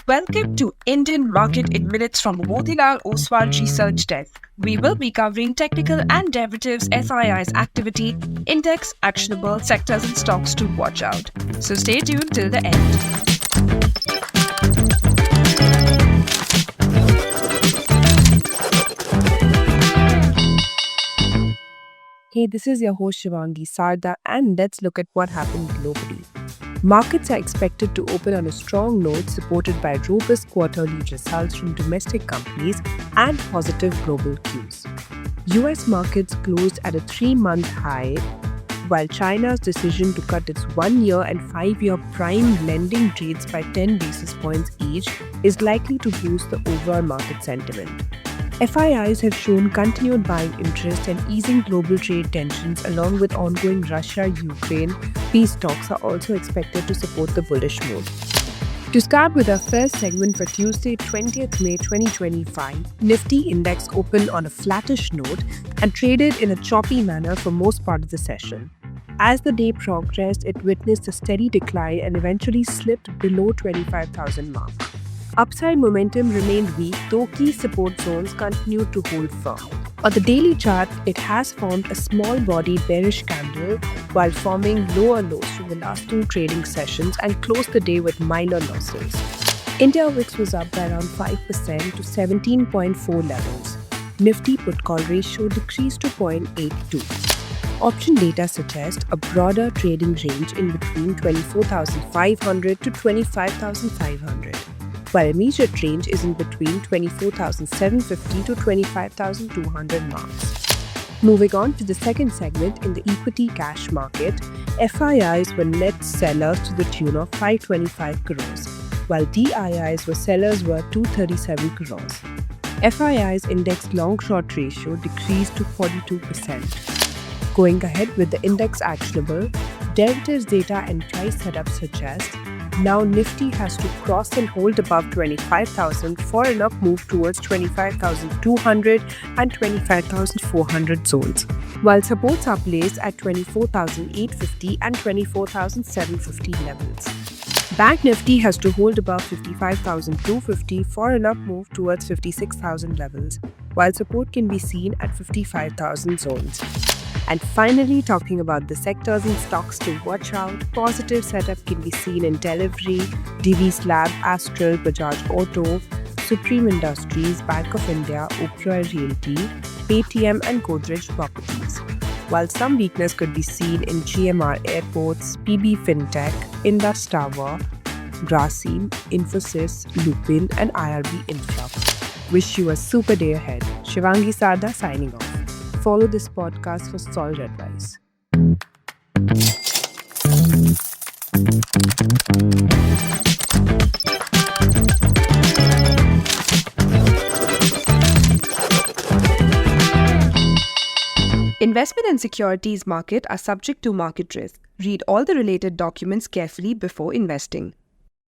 Welcome to Indian Market in Minutes from Motilal Oswal Research Desk. We will be covering technical and derivatives SII's activity, index, actionable sectors and stocks to watch out. So stay tuned till the end. Hey, this is your host Shivangi Sarda, and let's look at what happened globally. Markets are expected to open on a strong note supported by robust quarterly results from domestic companies and positive global cues. US markets closed at a 3-month high, while China's decision to cut its 1-year and 5-year prime lending rates by 10 basis points each is likely to boost the overall market sentiment. FIIs have shown continued buying interest and easing global trade tensions along with ongoing Russia-Ukraine peace talks are also expected to support the bullish mood. To start with our first segment for Tuesday, 20th May 2025, Nifty index opened on a flattish note and traded in a choppy manner for most part of the session. As the day progressed, it witnessed a steady decline and eventually slipped below 25,000 mark. Upside momentum remained weak, though key support zones continued to hold firm. On the daily chart, it has formed a small-bodied bearish candle while forming lower lows from the last 2 trading sessions and closed the day with minor losses. India VIX was up by around 5% to 17.4 levels. Nifty put-call ratio decreased to 0.82. Option data suggests a broader trading range in between 24,500 to 25,500. While immediate range is in between 24,750 to 25,200 marks. Moving on to the second segment in the equity cash market, FIIs were net sellers to the tune of 525 crores, while DIIs were sellers worth 237 crores. FIIs index long-short ratio decreased to 42%. Going ahead with the index actionable, derivatives data and price setup suggest now Nifty has to cross and hold above 25,000 for an up move towards 25,200 and 25,400 zones, while supports are placed at 24,850 and 24,750 levels. Bank Nifty has to hold above 55,250 for an up move towards 56,000 levels, while support can be seen at 55,000 zones. And finally, talking about the sectors and stocks to watch out, positive setup can be seen in Delivery, Divi's Lab, Astral, Bajaj Auto, Supreme Industries, Bank of India, Oberoi Realty, Paytm and Godrej Properties. While some weakness could be seen in GMR Airports, PB Fintech, Indus Tower, Grasim, Infosys, Lupin and IRB Infra. Wish you a super day ahead. Shivangi Sarda signing off. Follow this podcast for solid advice. Investment and securities market are subject to market risk. Read all the related documents carefully before investing.